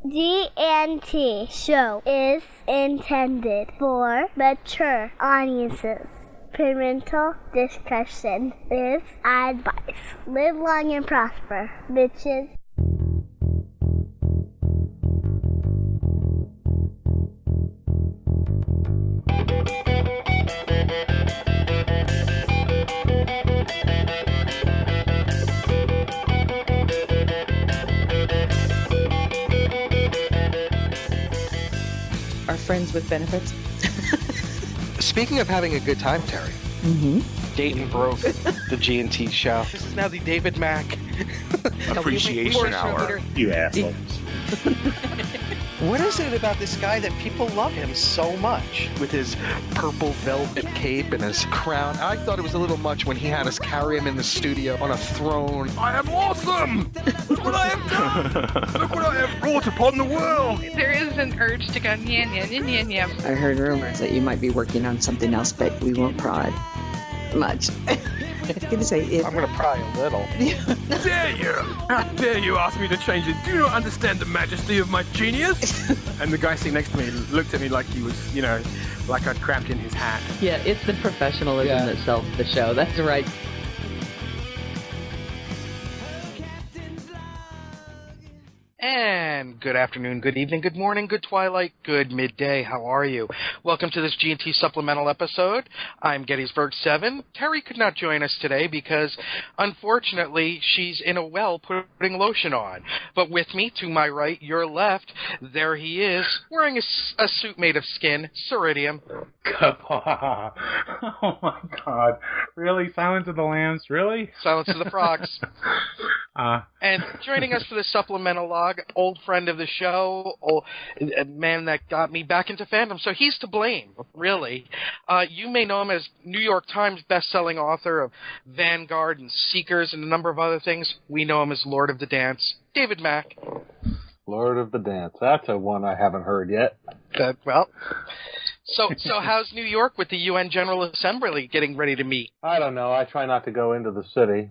G&T show is intended for mature audiences. Parental discretion is advised. Live long and prosper, bitches. Are friends with benefits? Speaking of having a good time, Terry. Mm-hmm. Dayton broke the G&T show. This is now the David Mack Appreciation Hour. You assholes. What is it about this guy that people love him so much? With his purple velvet cape and his crown. I thought it was a little much when he had us carry him in the studio on a throne. I am awesome! Look what I have done! Look what I have brought upon the world! There is an urge to go, nya, nya, nya, nya, nya. I heard rumors that you might be working on something else, but we won't prod much. I'm gonna say it. I'm gonna pry a little. Dare you! How dare you ask me to change it? Do you not understand the majesty of my genius? And the guy sitting next to me looked at me like he was, like I'd crapped in his hat. Yeah, it's the professionalism that sells the show. That's right. And good afternoon, good evening, good morning, good twilight, good midday. How are you? Welcome to this G&T supplemental episode. I'm Gettysburg 7. Terry could not join us today because, unfortunately, she's in a well putting lotion on. But with me, to my right, your left, there he is, wearing a suit made of skin, Ceridium. Oh my God. Really? Silence of the Lambs? Really? Silence of the Frogs. And joining us for the supplemental log, old friend of the show, a man that got me back into fandom, so he's to blame, really. You may know him as New York Times best-selling author of Vanguard and Seekers and a number of other things. We know him as Lord of the Dance, David Mack. Lord of the Dance. That's a one I haven't heard yet. So how's New York with the UN General Assembly getting ready to meet? I don't know. I try not to go into the city.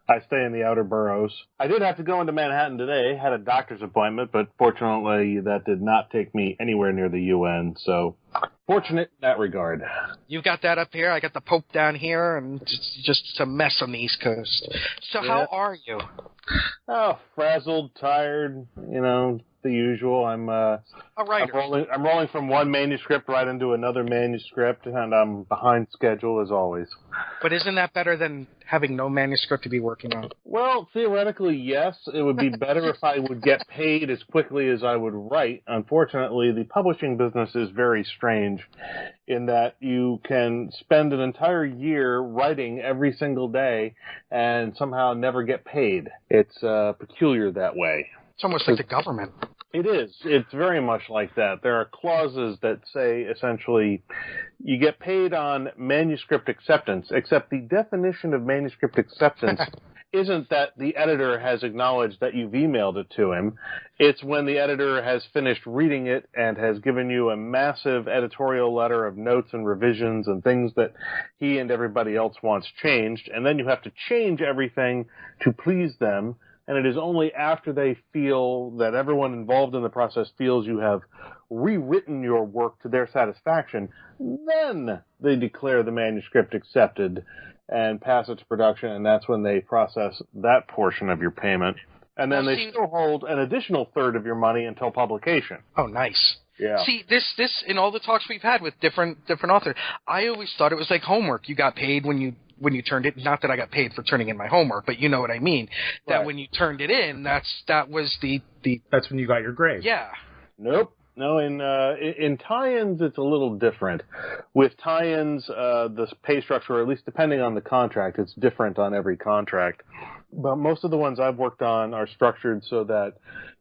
I stay in the outer boroughs. I did have to go into Manhattan today. Had a doctor's appointment, but fortunately that did not take me anywhere near the UN, so fortunate in that regard. You've got that up here. I got the Pope down here, and it's just a mess on the East Coast. So How are you? Oh, frazzled, tired, the usual. I'm a writer. I'm rolling from one manuscript right into another manuscript, and I'm behind schedule as always. But isn't that better than having no manuscript to be working on? Well, theoretically, yes. It would be better if I would get paid as quickly as I would write. Unfortunately, the publishing business is very strange in that you can spend an entire year writing every single day and somehow never get paid. It's peculiar that way. It's almost like the government. It is. It's very much like that. There are clauses that say, essentially, you get paid on manuscript acceptance, except the definition of manuscript acceptance isn't that the editor has acknowledged that you've emailed it to him. It's when the editor has finished reading it and has given you a massive editorial letter of notes and revisions and things that he and everybody else wants changed, and then you have to change everything to please them. And it is only after they feel that everyone involved in the process feels you have rewritten your work to their satisfaction, then they declare the manuscript accepted and pass it to production, and that's when they process that portion of your payment. And then they still hold an additional third of your money until publication. Oh, nice. Yeah. See, this in all the talks we've had with different authors, I always thought it was like homework. You got paid when you turned it, not that I got paid for turning in my homework, but you know what I mean. That Right. When you turned it in, that was the That's when you got your grade. Yeah. Nope. No, in tie-ins, it's a little different. With tie-ins, the pay structure, or at least depending on the contract, it's different on every contract. But most of the ones I've worked on are structured so that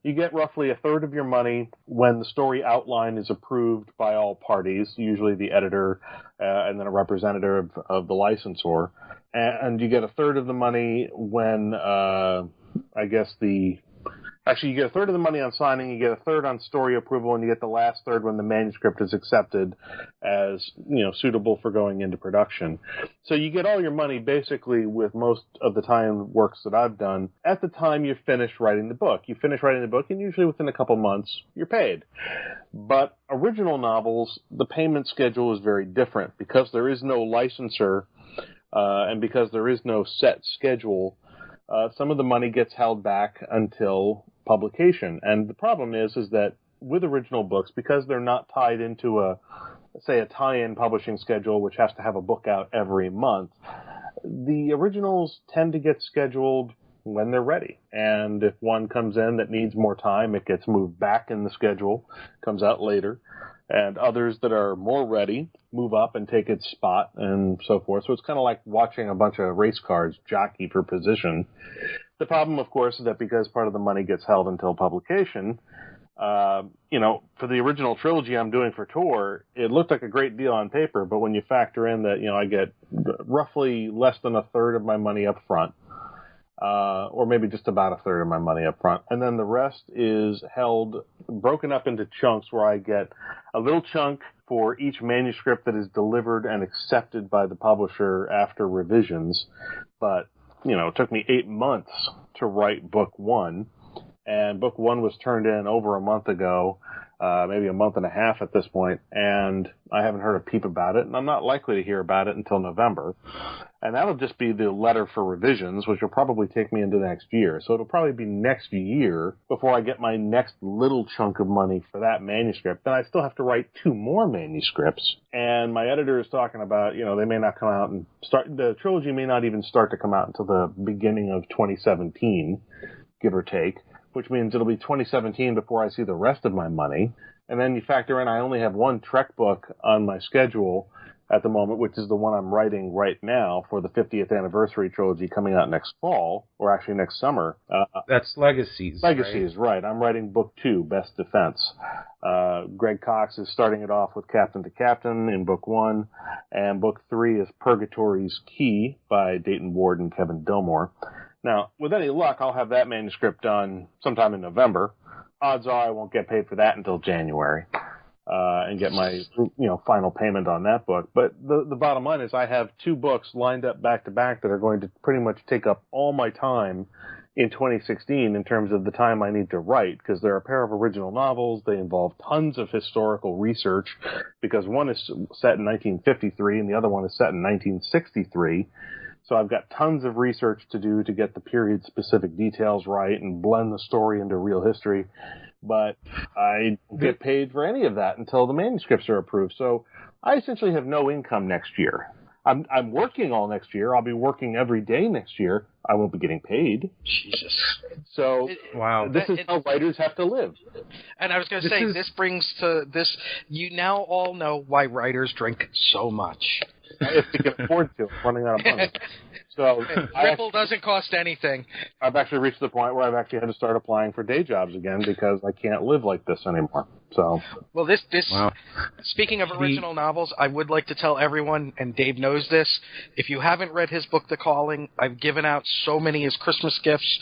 you get roughly a third of your money when the story outline is approved by all parties, usually the editor and then a representative of the licensor. And you get a third of the money when, Actually, you get a third of the money on signing, you get a third on story approval, and you get the last third when the manuscript is accepted as, suitable for going into production. So you get all your money basically with most of the time works that I've done at the time you finish writing the book. You finish writing the book, and usually within a couple months, you're paid. But original novels, the payment schedule is very different because there is no licensor and because there is no set schedule. Some of the money gets held back until publication. And the problem is that with original books, because they're not tied into a tie-in publishing schedule, which has to have a book out every month, the originals tend to get scheduled when they're ready. And if one comes in that needs more time, it gets moved back in the schedule, comes out later. And others that are more ready move up and take its spot and so forth. So it's kind of like watching a bunch of race cars jockey for position. The problem, of course, is that because part of the money gets held until publication, for the original trilogy I'm doing for Tor, it looked like a great deal on paper, but when you factor in that, I get roughly less than a third of my money up front, or maybe just about a third of my money up front. And then the rest is broken up into chunks where I get a little chunk for each manuscript that is delivered and accepted by the publisher after revisions. But, it took me 8 months to write book 1. And book 1 was turned in over a month ago, maybe a month and a half at this point, and I haven't heard a peep about it, and I'm not likely to hear about it until November. And that'll just be the letter for revisions, which will probably take me into next year. So it'll probably be next year before I get my next little chunk of money for that manuscript. Then I still have to write 2 more manuscripts. And my editor is talking about, they may not come out and the trilogy may not even start to come out until the beginning of 2017, give or take, which means it'll be 2017 before I see the rest of my money. And then you factor in I only have 1 Trek book on my schedule at the moment, which is the one I'm writing right now for the 50th anniversary trilogy coming out next fall, or actually next summer. That's Legacies. Legacies, right. I'm writing book 2, Best Defense. Greg Cox is starting it off with Captain to Captain in book 1, and book 3 is Purgatory's Key by Dayton Ward and Kevin Dillmore. Now, with any luck, I'll have that manuscript done sometime in November. Odds are I won't get paid for that until January, and get my final payment on that book. But the bottom line is I have 2 books lined up back to back that are going to pretty much take up all my time in 2016 in terms of the time I need to write, because they're a pair of original novels. They involve tons of historical research, because one is set in 1953 and the other one is set in 1963. So I've got tons of research to do to get the period-specific details right and blend the story into real history. But I don't get paid for any of that until the manuscripts are approved. So I essentially have no income next year. I'm working all next year. I'll be working every day next year. I won't be getting paid. Jesus. So wow, this is how writers have to live. And I was going to say, this brings to this, you now all know why writers drink so much. If they can afford to, running out of money. So Ripple doesn't cost anything. I've actually reached the point where I've actually had to start applying for day jobs again because I can't live like this anymore. So, well, speaking of original novels, I would like to tell everyone, and Dave knows this, if you haven't read his book, The Calling, I've given out so many as Christmas gifts.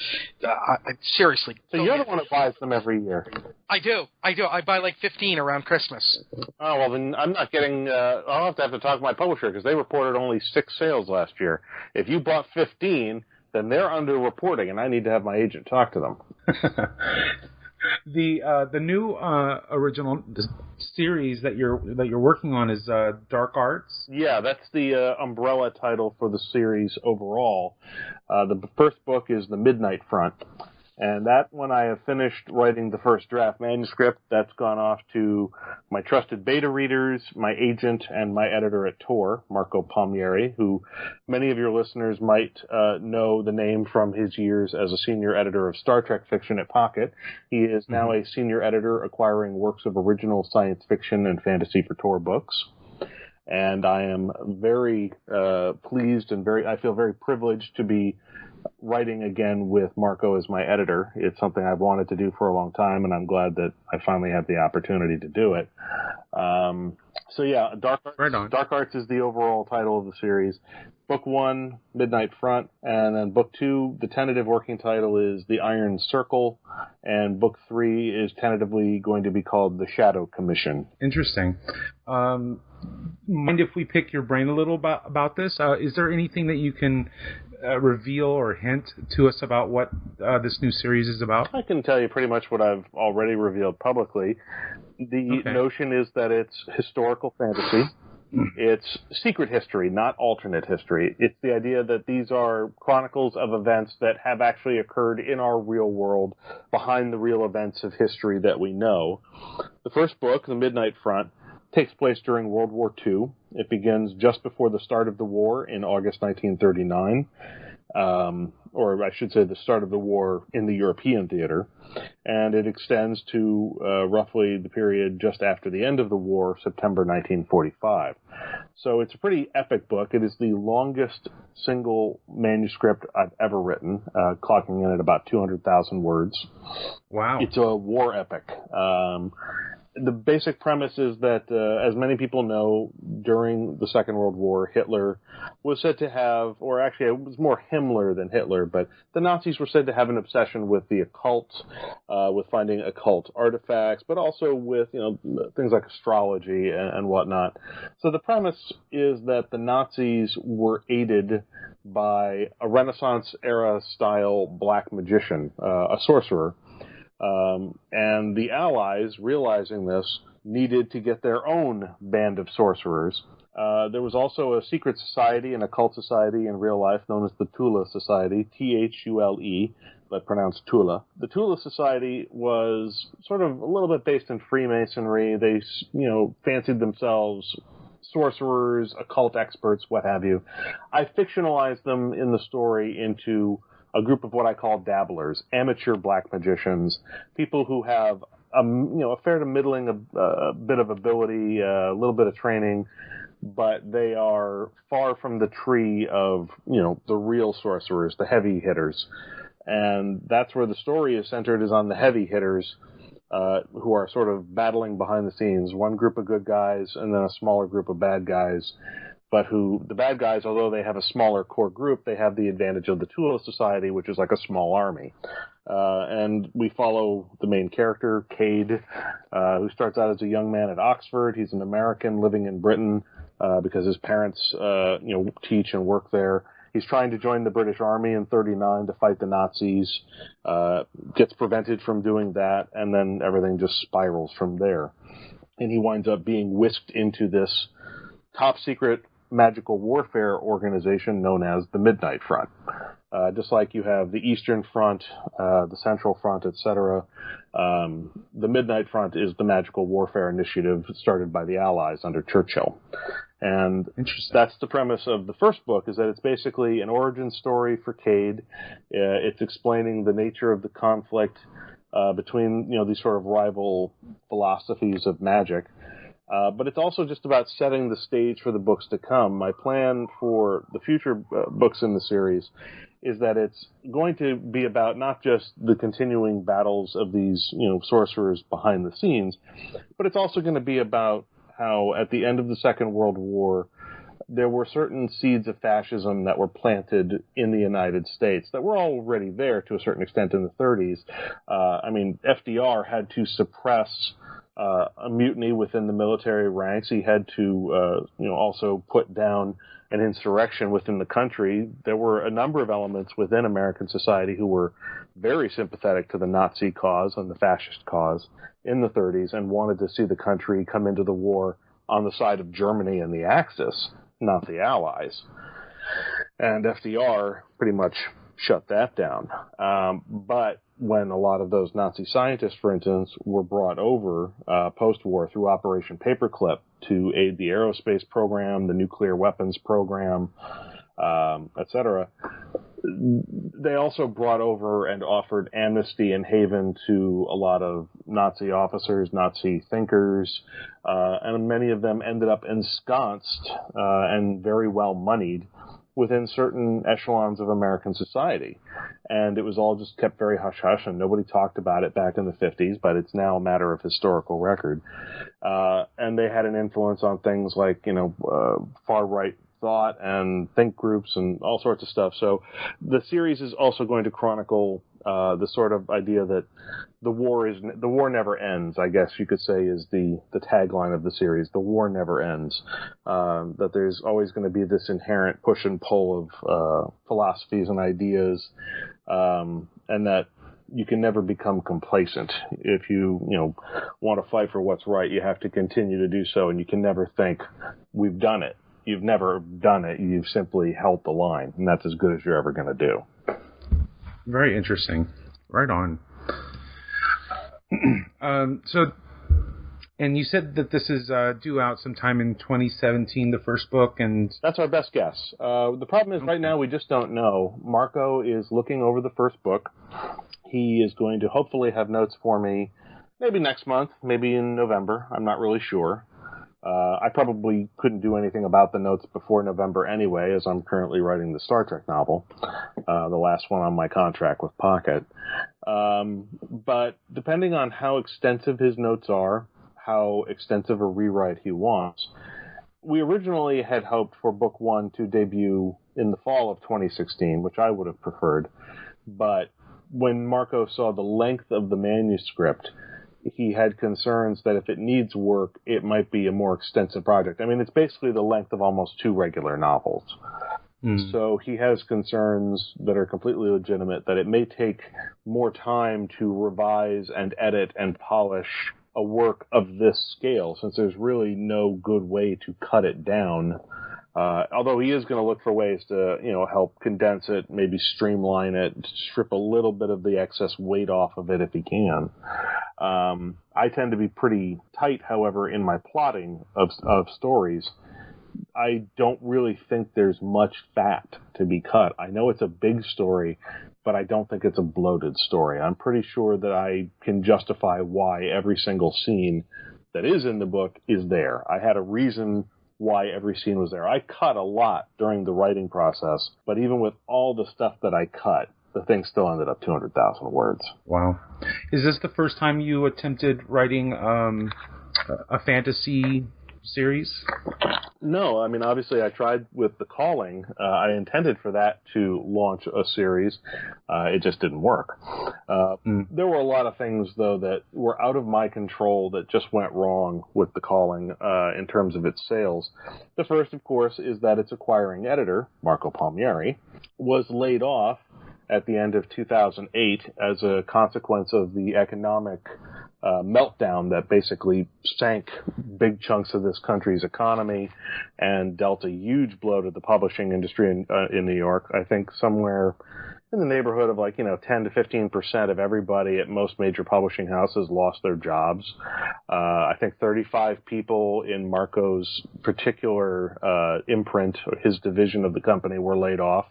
Seriously. So you're the one that buys them every year. I do. I buy like 15 around Christmas. Oh, well, then I'm not getting, I'll have to talk to my publisher because they reported only 6 sales last year. If you bought 15, then they're underreporting, and I need to have my agent talk to them. The new original series that you're working on is Dark Arts. Yeah, that's the umbrella title for the series overall. The first book is The Midnight Front. And that, when I have finished writing the first draft manuscript, that's gone off to my trusted beta readers, my agent, and my editor at Tor, Marco Palmieri, who many of your listeners might know the name from his years as a senior editor of Star Trek fiction at Pocket. He is now a senior editor acquiring works of original science fiction and fantasy for Tor books. And I am very pleased and I feel very privileged to be writing again with Marco as my editor. It's something I've wanted to do for a long time, and I'm glad that I finally had the opportunity to do it. So yeah, Dark Arts is the overall title of the series. Book 1, Midnight Front, and then Book 2, the tentative working title is The Iron Circle, and Book 3 is tentatively going to be called The Shadow Commission. Interesting. Mind if we pick your brain a little about this? Is there anything that you can reveal or hint to us about what this new series is about? I can tell you pretty much what I've already revealed publicly. The notion is that it's historical fantasy. It's secret history, not alternate history. It's the idea that these are chronicles of events that have actually occurred in our real world, behind the real events of history that we know. The first book, The Midnight Front, takes place during World War II. It begins just before the start of the war in August 1939. Or I should say the start of the war in the European theater, and it extends to roughly the period just after the end of the war, September 1945. So it's a pretty epic book. It is the longest single manuscript I've ever written, clocking in at about 200,000 words. Wow. It's a war epic. The basic premise is that, as many people know, during the Second World War, Hitler was said to have, or actually it was more Himmler than Hitler, but the Nazis were said to have an obsession with the occult, with finding occult artifacts, but also with, things like astrology and whatnot. So the premise is that the Nazis were aided by a Renaissance-era style black magician, a sorcerer. And the Allies, realizing this, needed to get their own band of sorcerers. There was also a secret society, an occult society in real life known as the Tula Society, Thule, but pronounced Tula. The Tula Society was sort of a little bit based in Freemasonry. They, fancied themselves sorcerers, occult experts, what have you. I fictionalized them in the story into a group of what I call dabblers, amateur black magicians, people who have a fair to middling a bit of ability, a little bit of training, but they are far from the tree of, the real sorcerers, the heavy hitters. And that's where the story is centered, is on the heavy hitters, who are sort of battling behind the scenes. One group of good guys and then a smaller group of bad guys. But the bad guys, although they have a smaller core group, they have the advantage of the Tula Society, which is like a small army. And we follow the main character, Cade, who starts out as a young man at Oxford. He's an American living in Britain because his parents, teach and work there. He's trying to join the British Army in 1939 to fight the Nazis, gets prevented from doing that, and then everything just spirals from there. And he winds up being whisked into this top-secret magical warfare organization known as the Midnight Front. Just like you have the Eastern Front, the Central Front, etc., the Midnight Front is the magical warfare initiative started by the Allies under Churchill. And that's the premise of the first book, is that it's basically an origin story for Cade. It's explaining the nature of the conflict between, these sort of rival philosophies of magic. But it's also just about setting the stage for the books to come. My plan for the future books in the series is that it's going to be about not just the continuing battles of these, sorcerers behind the scenes, but it's also going to be about how at the end of the Second World War, there were certain seeds of fascism that were planted in the United States that were already there to a certain extent in the 30s. FDR had to suppress a mutiny within the military ranks. He had to, also put down an insurrection within the country. There were a number of elements within American society who were very sympathetic to the Nazi cause and the fascist cause in the 30s and wanted to see the country come into the war on the side of Germany and the Axis, not the Allies. And FDR pretty much shut that down. But when a lot of those Nazi scientists, for instance, were brought over post-war through Operation Paperclip to aid the aerospace program, the nuclear weapons program, etc., they also brought over and offered amnesty and haven to a lot of Nazi officers, Nazi thinkers, and many of them ended up ensconced and very well moneyed within certain echelons of American society. And it was all just kept very hush-hush, and nobody talked about it back in the 50s, but it's now a matter of historical record. And they had an influence on things like, far-right thought and think groups and all sorts of stuff. So the series is also going to chronicle the sort of idea that the war never ends, I guess you could say, is the tagline of the series. The war never ends. That there's always going to be this inherent push and pull of philosophies and ideas, and that you can never become complacent. If you want to fight for what's right, you have to continue to do so, and you can never think, we've done it. You've never done it. You've simply held the line, and that's as good as you're ever going to do. Very interesting. Right on. And you said that this is due out sometime in 2017, the first book, and... That's our best guess. The problem is right now we just don't know. Marco is looking over the first book. He is going to hopefully have notes for me maybe next month, maybe in November. I'm not really sure. I probably couldn't do anything about the notes before November anyway, as I'm currently writing the Star Trek novel, the last one on my contract with Pocket. But depending on how extensive his notes are, how extensive a rewrite he wants, we originally had hoped for book one to debut in the fall of 2016, which I would have preferred. But when Marco saw the length of the manuscript, he had concerns that if it needs work, it might be a more extensive project. I mean, it's basically the length of almost 2 regular novels. So he has concerns that are completely legitimate, that it may take more time to revise and edit and polish a work of this scale, since there's really no good way to cut it down. Although he is going to look for ways to, help condense it, maybe streamline it, strip a little bit of the excess weight off of it if he can. I tend to be pretty tight, however, in my plotting of stories. I don't really think there's much fat to be cut. I know it's a big story, but I don't think it's a bloated story. I'm pretty sure that I can justify why every single scene that is in the book is there. I had a reason why every scene was there. I cut a lot during the writing process, but even with all the stuff that I cut, the thing still ended up 200,000 words. Wow. Is this the first time you attempted writing a fantasy series? No, I mean, obviously I tried with The Calling. I intended for that to launch a series. It just didn't work. There were a lot of things, though, that were out of my control that just went wrong with The Calling in terms of its sales. The first, of course, is that its acquiring editor, Marco Palmieri, was laid off at the end of 2008 as a consequence of the economic meltdown that basically sank big chunks of this country's economy and dealt a huge blow to the publishing industry in New York. I think somewhere in the neighborhood of 10 to 15% of everybody at most major publishing houses lost their jobs. I think 35 people in Marco's particular imprint, or his division of the company, were laid off.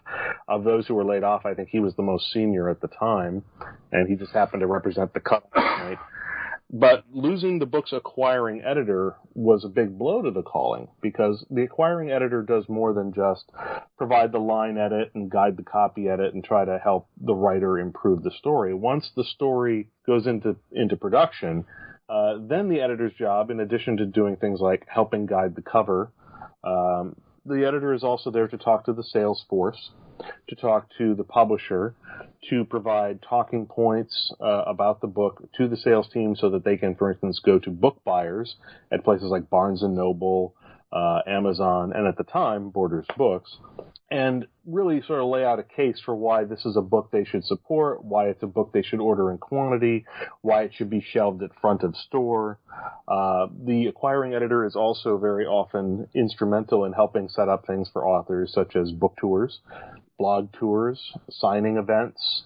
Of those who were laid off, I think he was the most senior at the time, and he just happened to represent the cut point. But losing the book's acquiring editor was a big blow to The Calling, because the acquiring editor does more than just provide the line edit and guide the copy edit and try to help the writer improve the story. Once the story goes into production, then the editor's job, in addition to doing things like helping guide the cover, the editor is also there to talk to the sales force, to talk to the publisher, to provide talking points about the book to the sales team so that they can, for instance, go to book buyers at places like Barnes & Noble, Amazon, and at the time, Borders Books, and really sort of lay out a case for why this is a book they should support, why it's a book they should order in quantity, why it should be shelved at front of store. The acquiring editor is also very often instrumental in helping set up things for authors, such as book tours, blog tours, signing events,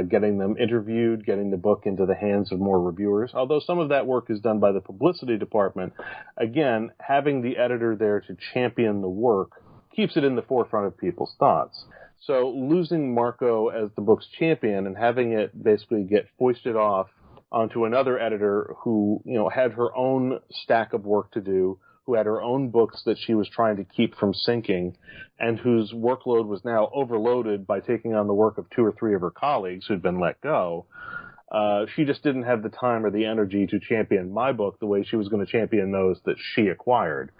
getting them interviewed, getting the book into the hands of more reviewers. Although some of that work is done by the publicity department, again, having the editor there to champion the work keeps it in the forefront of people's thoughts. So losing Marco as the book's champion and having it basically get foisted off onto another editor who, had her own stack of work to do, who had her own books that she was trying to keep from sinking, and whose workload was now overloaded by taking on the work of 2 or 3 of her colleagues who'd been let go. She just didn't have the time or the energy to champion my book the way she was going to champion those that she acquired.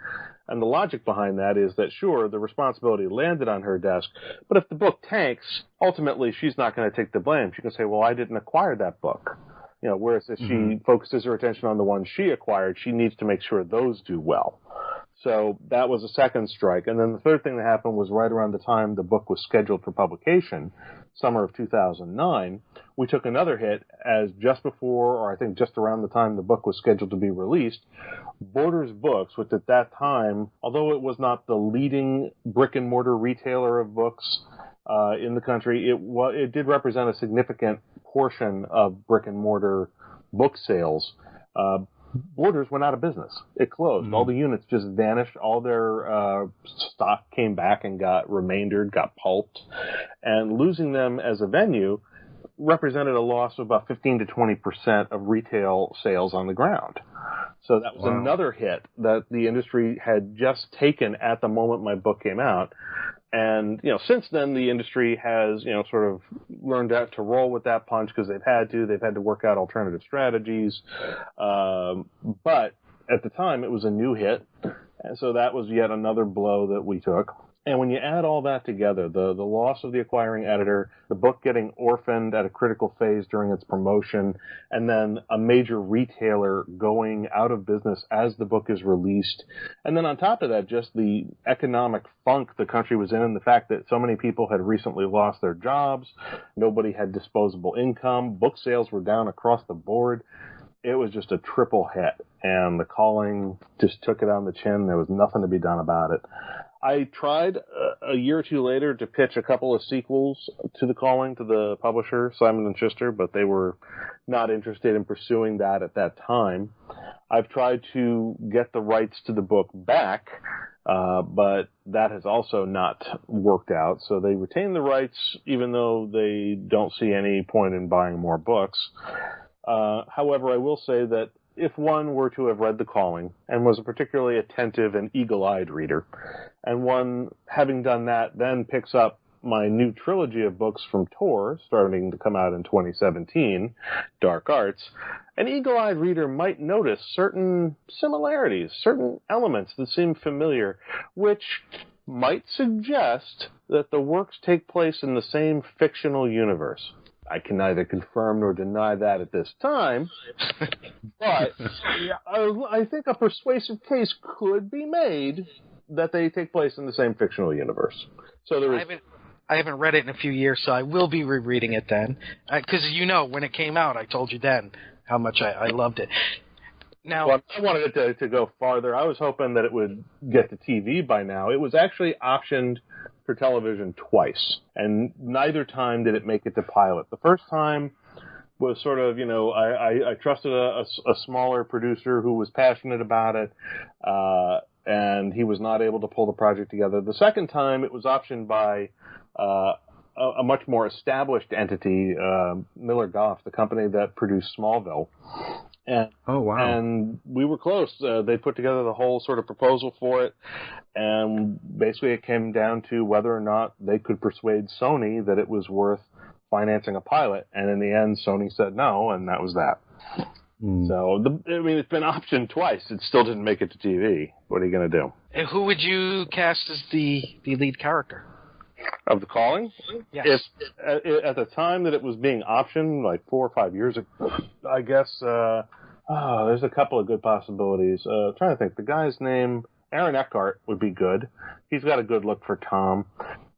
And the logic behind that is that, sure, the responsibility landed on her desk, but if the book tanks, ultimately she's not going to take the blame. She can say, well, I didn't acquire that book. Whereas if she focuses her attention on the ones she acquired, she needs to make sure those do well. So that was a second strike. And then the third thing that happened was right around the time the book was scheduled for publication, summer of 2009, we took another hit as just before, or I think just around the time the book was scheduled to be released, Borders Books, which at that time, although it was not the leading brick-and-mortar retailer of books in the country, it did represent a significant portion of brick-and-mortar book sales. Borders went out of business. It closed. All the units just vanished. All their stock came back and got remaindered, got pulped. And losing them as a venue represented a loss of about 15 to 20% of retail sales on the ground. So that was another hit that the industry had just taken at the moment my book came out. And, since then the industry has, sort of learned out to roll with that punch because they've had to work out alternative strategies. But at the time it was a new hit. And so that was yet another blow that we took. And when you add all that together, the loss of the acquiring editor, the book getting orphaned at a critical phase during its promotion, and then a major retailer going out of business as the book is released, and then on top of that, just the economic funk the country was in, and the fact that so many people had recently lost their jobs, nobody had disposable income, book sales were down across the board. It was just a triple hit, and the Calling just took it on the chin. There was nothing to be done about it. I tried a year or two later to pitch a couple of sequels to The Calling to the publisher, Simon & Schuster, but they were not interested in pursuing that at that time. I've tried to get the rights to the book back, but that has also not worked out. So they retain the rights even though they don't see any point in buying more books. However, I will say that if one were to have read The Calling and was a particularly attentive and eagle-eyed reader, and one, having done that, then picks up my new trilogy of books from Tor, starting to come out in 2017, Dark Arts, an eagle-eyed reader might notice certain similarities, certain elements that seem familiar, which might suggest that the works take place in the same fictional universe. I can neither confirm nor deny that at this time, but I think a persuasive case could be made that they take place in the same fictional universe. So there is. I haven't read it in a few years, so I will be rereading it then. Because when it came out, I told you then how much I loved it. Now, I wanted it to go farther. I was hoping that it would get to TV by now. It was actually optioned for television twice, and neither time did it make it to pilot. The first time was sort of, I trusted a smaller producer who was passionate about it, and he was not able to pull the project together. The second time, it was optioned by a much more established entity, Miller Goff, the company that produced Smallville. And, oh, wow. And we were close. They put together the whole sort of proposal for it, and basically it came down to whether or not they could persuade Sony that it was worth financing a pilot, and in the end, Sony said no, and that was that. So, it's been optioned twice. It still didn't make it to TV. What are you going to do? And who would you cast as the lead character? Of The Calling? Yes. At the time that it was being optioned, like 4 or 5 years ago, I guess, there's a couple of good possibilities. Trying to think. The guy's name, Aaron Eckhart, would be good. He's got a good look for Tom.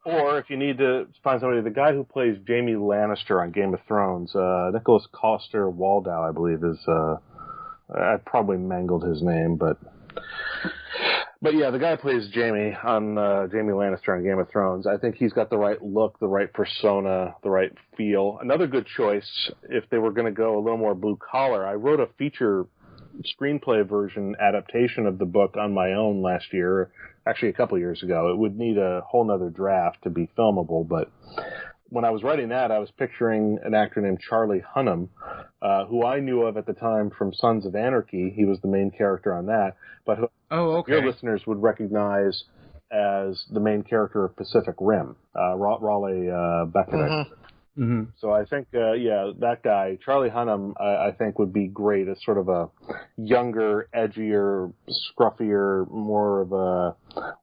Or if you need to find somebody, the guy who plays Jaime Lannister on Game of Thrones, Nicholas Coster-Waldau, I believe, is, I probably mangled his name, but yeah, the guy who plays Jaime Lannister on Game of Thrones, I think he's got the right look, the right persona, the right feel. Another good choice, if they were going to go a little more blue collar, I wrote a feature screenplay version adaptation of the book on my own last year, actually a couple years ago. It would need a whole nother draft to be filmable, but when I was writing that, I was picturing an actor named Charlie Hunnam, who I knew of at the time from Sons of Anarchy. He was the main character on that, but who your listeners would recognize as the main character of Pacific Rim, Raleigh Beckett. Mm-hmm. So I think, that guy, Charlie Hunnam, I think would be great as sort of a younger, edgier, scruffier, more of a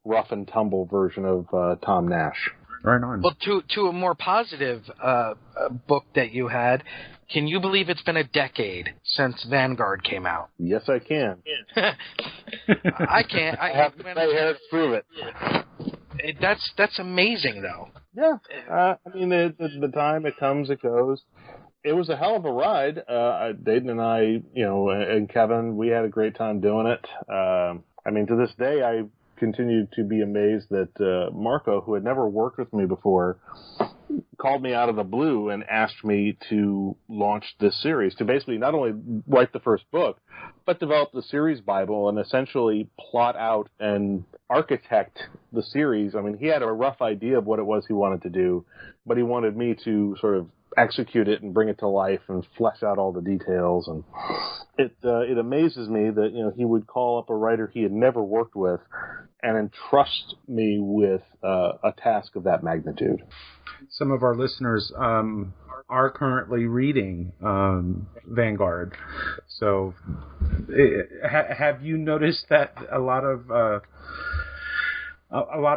rough and tumble version of Tom Nash. Right on. Well, to a more positive book that you had, can you believe it's been a decade since Vanguard came out? Yes, I can. I can't. I have to say here to prove it. That's amazing, though. Yeah. I mean, the time it comes, it goes. It was a hell of a ride. Dayton and I, and Kevin, we had a great time doing it. I mean, to this day, I continue to be amazed that Marco, who had never worked with me before, called me out of the blue and asked me to launch this series, to basically not only write the first book, but develop the series Bible and essentially plot out and architect the series. I mean, he had a rough idea of what it was he wanted to do, but he wanted me to sort of execute it and bring it to life and flesh out all the details. And it amazes me that, he would call up a writer he had never worked with and entrust me with a task of that magnitude. Some of our listeners are currently reading Vanguard. So have you noticed that a lot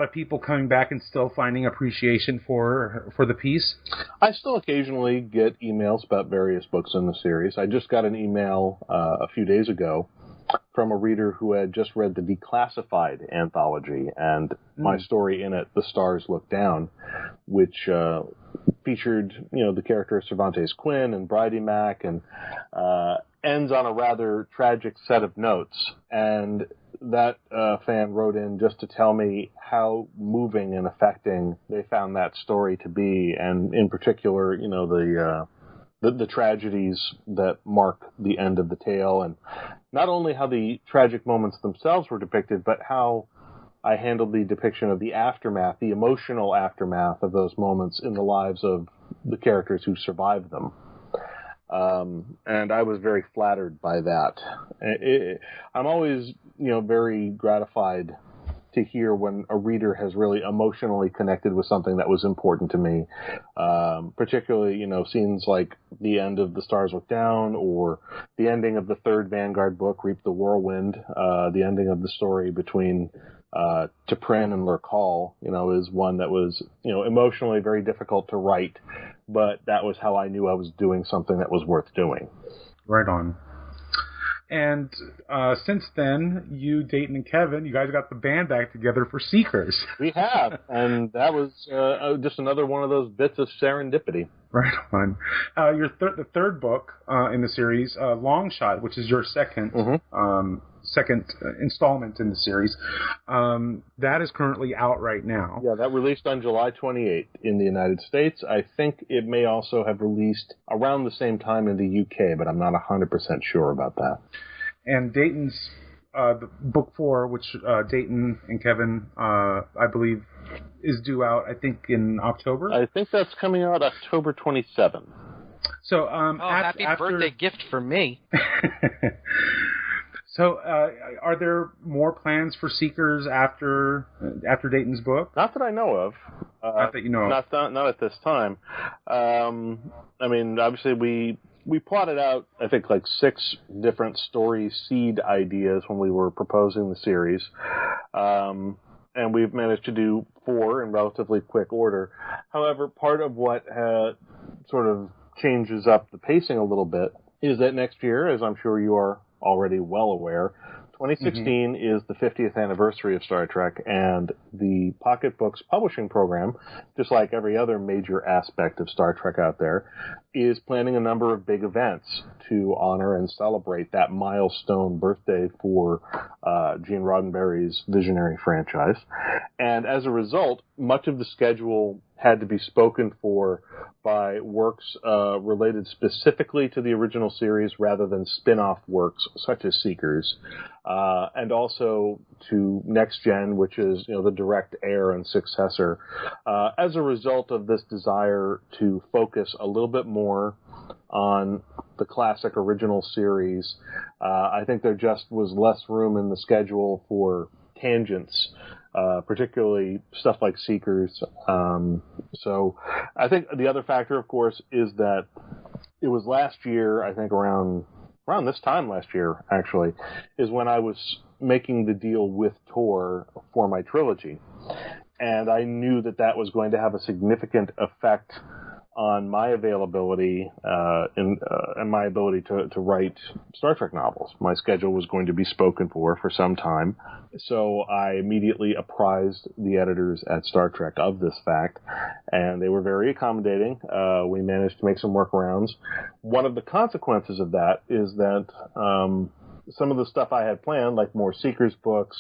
of people coming back and still finding appreciation for the piece? I still occasionally get emails about various books in the series. I just got an email a few days ago from a reader who had just read the Declassified anthology and my story in it, The Stars Look Down, which featured, the character of Cervantes Quinn and Bridie Mack, and ends on a rather tragic set of notes. And that fan wrote in just to tell me how moving and affecting they found that story to be, and in particular, the tragedies that mark the end of the tale, and not only how the tragic moments themselves were depicted, but how I handled the depiction of the aftermath, the emotional aftermath of those moments in the lives of the characters who survived them. And I was very flattered by that. I'm always, very gratified to hear when a reader has really emotionally connected with something that was important to me. Particularly, scenes like the end of The Stars Look Down, or the ending of the third Vanguard book, Reap the Whirlwind, the ending of the story between T'Pren and Lurkal, is one that was, emotionally very difficult to write, but that was how I knew I was doing something that was worth doing. Right on. And since then, you, Dayton, and Kevin, you guys got the band back together for Seekers. We have, and that was just another one of those bits of serendipity. Right on. The third book in the series, Long Shot, which is your second installment in the series, that is currently out right now. Yeah, that released on July 28th in the United States. I think it may also have released around the same time in the UK, but I'm not 100% sure about that. And Dayton's the book 4, which Dayton and Kevin, I believe, is due out, I think, in October? I think that's coming out October 27th. So, happy birthday gift for me. So, are there more plans for Seekers after Dayton's book? Not that I know of. Not that you know of. Not at this time. I mean, obviously we plotted out, I think, like 6 different story seed ideas when we were proposing the series. And we've managed to do 4 in relatively quick order. However, part of what sort of changes up the pacing a little bit is that next year, as I'm sure you are already well aware, 2016 is the 50th anniversary of Star Trek, and the Pocket Books publishing program, just like every other major aspect of Star Trek out there, is planning a number of big events to honor and celebrate that milestone birthday for Gene Roddenberry's visionary franchise. And as a result, much of the schedule had to be spoken for by works related specifically to the original series rather than spin-off works such as Seekers, and also to Next Gen, which is the direct heir and successor. As a result of this desire to focus a little bit more on the classic original series, I think there just was less room in the schedule for tangents, particularly stuff like Seekers. So I think the other factor, of course, is that it was last year, I think around this time last year, actually, is when I was making the deal with Tor for my trilogy. And I knew that was going to have a significant effect on my availability and my ability to write Star Trek novels. My schedule was going to be spoken for some time. So I immediately apprised the editors at Star Trek of this fact, and they were very accommodating. We managed to make some workarounds. One of the consequences of that is that some of the stuff I had planned, like more Seekers books,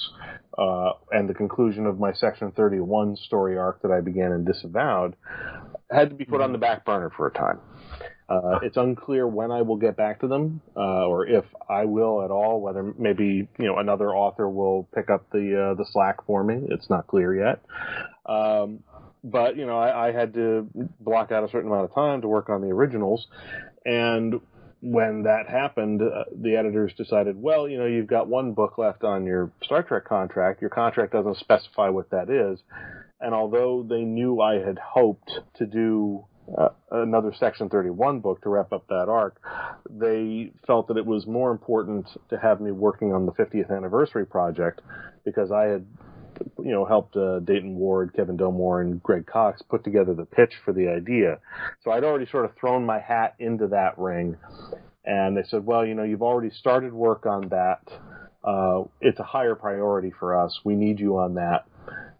and the conclusion of my Section 31 story arc that I began and disavowed, had to be put on the back burner for a time. It's unclear when I will get back to them, or if I will at all, whether maybe, another author will pick up the slack for me. It's not clear yet. But, I had to block out a certain amount of time to work on the originals, and when that happened, the editors decided, well, you've got one book left on your Star Trek contract. Your contract doesn't specify what that is. And although they knew I had hoped to do another Section 31 book to wrap up that arc, they felt that it was more important to have me working on the 50th anniversary project, because I had helped Dayton Ward, Kevin Delmore, and Greg Cox put together the pitch for the idea. So I'd already sort of thrown my hat into that ring. And they said, well, you've already started work on that. It's a higher priority for us. We need you on that.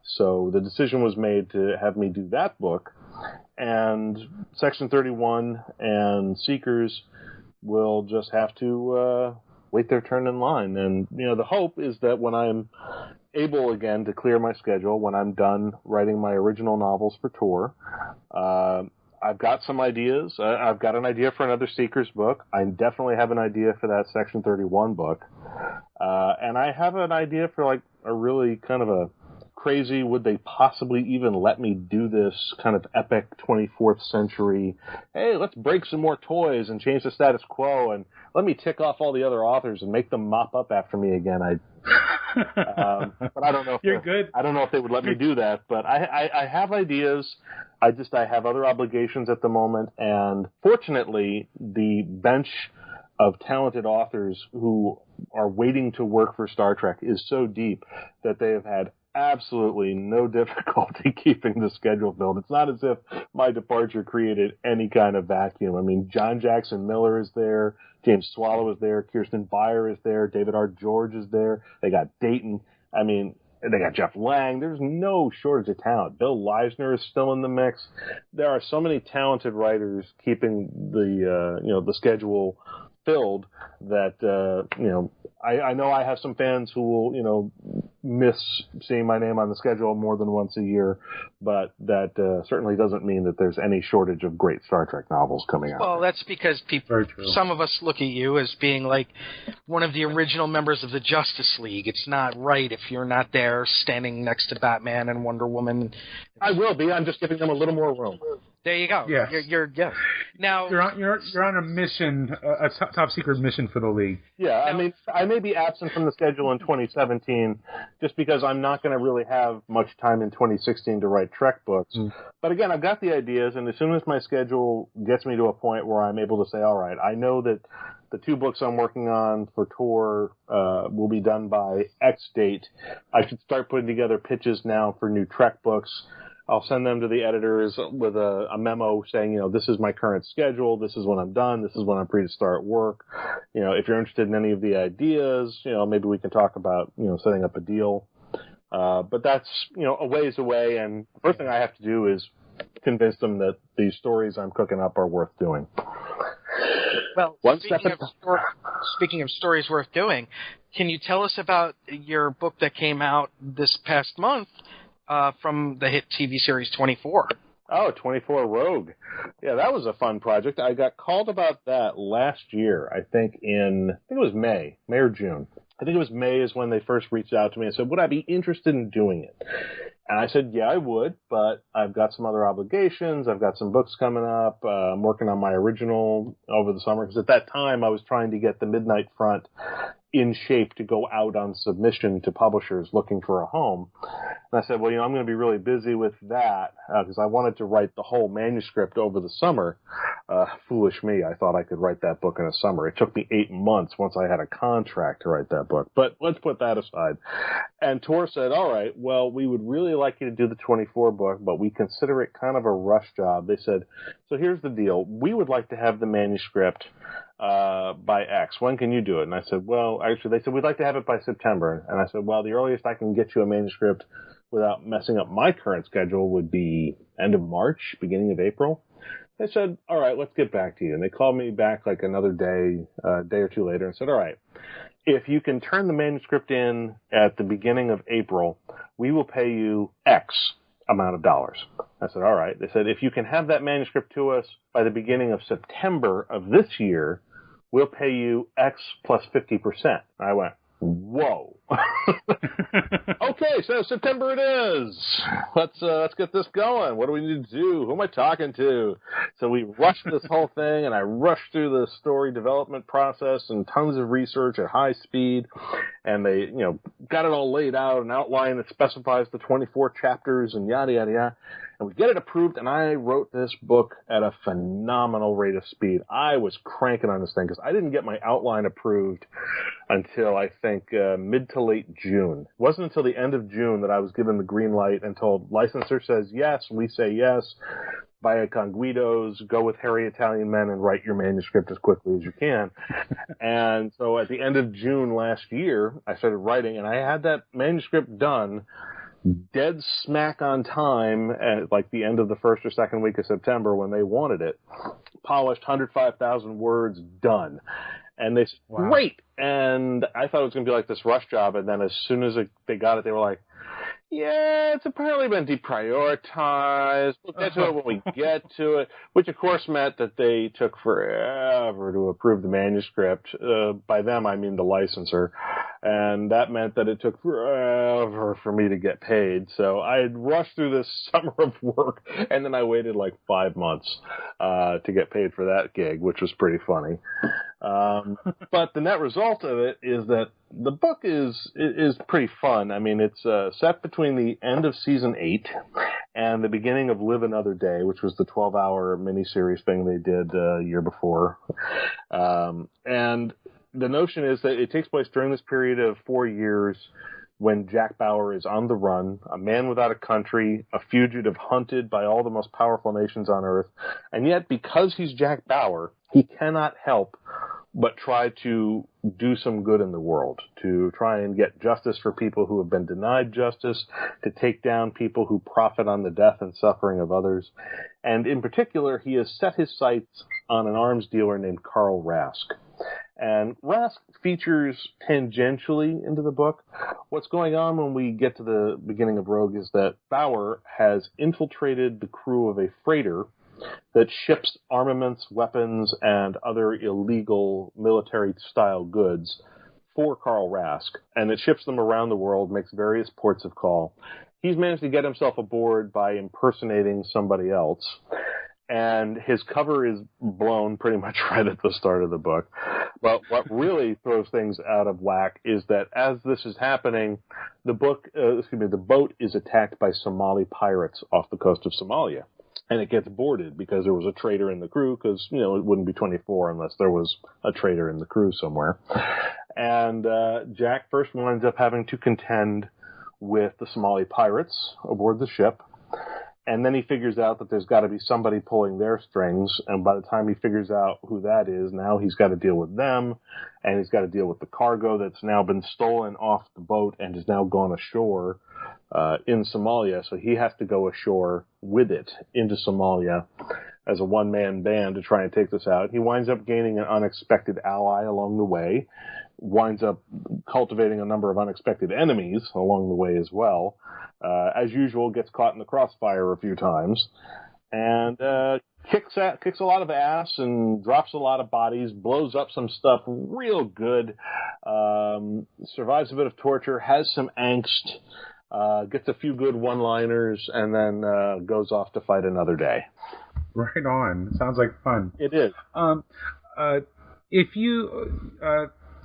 So the decision was made to have me do that book. And Section 31 and Seekers will just have to wait their turn in line. And, the hope is that when I'm able again to clear my schedule, when I'm done writing my original novels for Tor, I've got some ideas. I've got an idea for another Seekers book. I definitely have an idea for that Section 31 book. And I have an idea for like a really kind of a crazy, would they possibly even let me do this kind of epic 24th century, hey, let's break some more toys and change the status quo and let me tick off all the other authors and make them mop up after me again. But I don't know if You're good. I don't know if they would let me do that, but I have ideas. I have other obligations at the moment, and fortunately, the bench of talented authors who are waiting to work for Star Trek is so deep that they have had absolutely no difficulty keeping the schedule filled. It's not as if my departure created any kind of vacuum. I mean, John Jackson Miller is there, James Swallow is there, Kirsten Beyer is there, David R. George is there, they got Dayton. I mean, they got Jeff Lang. There's no shortage of talent. Bill Leisner is still in the mix. There are so many talented writers keeping the schedule filled that I know I have some fans who will miss seeing my name on the schedule more than once a year, but that certainly doesn't mean that there's any shortage of great Star Trek novels coming out. Well, that's because some of us look at you as being like one of the original members of the Justice League. It's not right if you're not there standing next to Batman and Wonder Woman. I will be. I'm just giving them a little more room. There you go. Yes. You're now you're on a mission, a top secret mission for the League. Yeah, I mean, I may be absent from the schedule in 2017 just because I'm not going to really have much time in 2016 to write Trek books. But again, I've got the ideas, and as soon as my schedule gets me to a point where I'm able to say, all right, I know that the 2 books I'm working on for Tor will be done by X date, I should start putting together pitches now for new Trek books. I'll send them to the editors with a memo saying, this is my current schedule. This is when I'm done. This is when I'm free to start work. If you're interested in any of the ideas, maybe we can talk about, setting up a deal. But that's, a ways away. And the first thing I have to do is convince them that these stories I'm cooking up are worth doing. Well, speaking of stories worth doing, can you tell us about your book that came out this past month? From the hit TV series 24. Oh, 24 Rogue. Yeah, that was a fun project. I got called about that last year, I think it was May or June. I think it was May is when they first reached out to me and said, would I be interested in doing it? And I said, yeah, I would, but I've got some other obligations. I've got some books coming up. I'm working on my original over the summer, because at that time I was trying to get the Midnight Front in shape to go out on submission to publishers looking for a home. And I said, well, I'm going to be really busy with that because I wanted to write the whole manuscript over the summer. Foolish me, I thought I could write that book in a summer. It took me 8 months once I had a contract to write that book. But let's put that aside. And Tor said, all right, well, we would really like you to do the 24 book, but we consider it kind of a rush job. They said, so here's the deal. We would like to have the manuscript by X. When can you do it? And I said, well, actually, they said, we'd like to have it by September. And I said, well, the earliest I can get you a manuscript without messing up my current schedule would be end of March, beginning of April. They said, all right, let's get back to you. And they called me back like another day, day or two later and said, all right, if you can turn the manuscript in at the beginning of April, we will pay you X amount of dollars. I said, all right. They said, if you can have that manuscript to us by the beginning of September of this year, we'll pay you X plus 50%. I went, whoa. Okay, so September it is. Let's get this going. What do we need to do? Who am I talking to? So we rushed this whole thing, and I rushed through the story development process and tons of research at high speed. And they, got it all laid out, an outline that specifies the 24 chapters and yada, yada, yada. And we get it approved, and I wrote this book at a phenomenal rate of speed. I was cranking on this thing because I didn't get my outline approved until I think mid to late June. It wasn't until the end of June that I was given the green light and told, licensor says yes, we say yes. Via Conguidos, go with hairy Italian men and write your manuscript as quickly as you can. And so at the end of June last year, I started writing, and I had that manuscript done dead smack on time at like the end of the first or second week of September when they wanted it. Polished, 105,000 words, done. And they said, wow, great. And I thought it was going to be like this rush job. And then as soon as they got it, they were like, yeah, it's apparently been deprioritized. We'll get to it when we get to it, which of course meant that they took forever to approve the manuscript. By them, I mean the licensor. And that meant that it took forever for me to get paid. So I had rushed through this summer of work, and then I waited like 5 months to get paid for that gig, which was pretty funny. But the net result of it is that the book is pretty fun. I mean, it's set between the end of season 8 and the beginning of Live Another Day, which was the 12-hour miniseries thing they did a year before. And the notion is that it takes place during this period of 4 years when Jack Bauer is on the run, a man without a country, a fugitive hunted by all the most powerful nations on Earth. And yet, because he's Jack Bauer, he cannot help but try to do some good in the world, to try and get justice for people who have been denied justice, to take down people who profit on the death and suffering of others. And in particular, he has set his sights on an arms dealer named Carl Rask. And Rask features tangentially into the book. What's going on when we get to the beginning of Rogue is that Bauer has infiltrated the crew of a freighter that ships armaments, weapons, and other illegal military-style goods for Carl Rask. And it ships them around the world, makes various ports of call. He's managed to get himself aboard by impersonating somebody else. And his cover is blown pretty much right at the start of the book. But what really throws things out of whack is that as this is happening, the boat is attacked by Somali pirates off the coast of Somalia. And it gets boarded because there was a traitor in the crew, because, it wouldn't be 24 unless there was a traitor in the crew somewhere. And Jack first winds up having to contend with the Somali pirates aboard the ship. And then he figures out that there's got to be somebody pulling their strings. And by the time he figures out who that is, now he's got to deal with them. And he's got to deal with the cargo that's now been stolen off the boat and has now gone ashore in Somalia. So he has to go ashore with it into Somalia as a one-man band to try and take this out. He winds up gaining an unexpected ally along the way, winds up cultivating a number of unexpected enemies along the way as well. As usual, gets caught in the crossfire a few times, and kicks a lot of ass and drops a lot of bodies, blows up some stuff real good, survives a bit of torture, has some angst, gets a few good one-liners, and then goes off to fight another day. Right on. Sounds like fun. It is. If you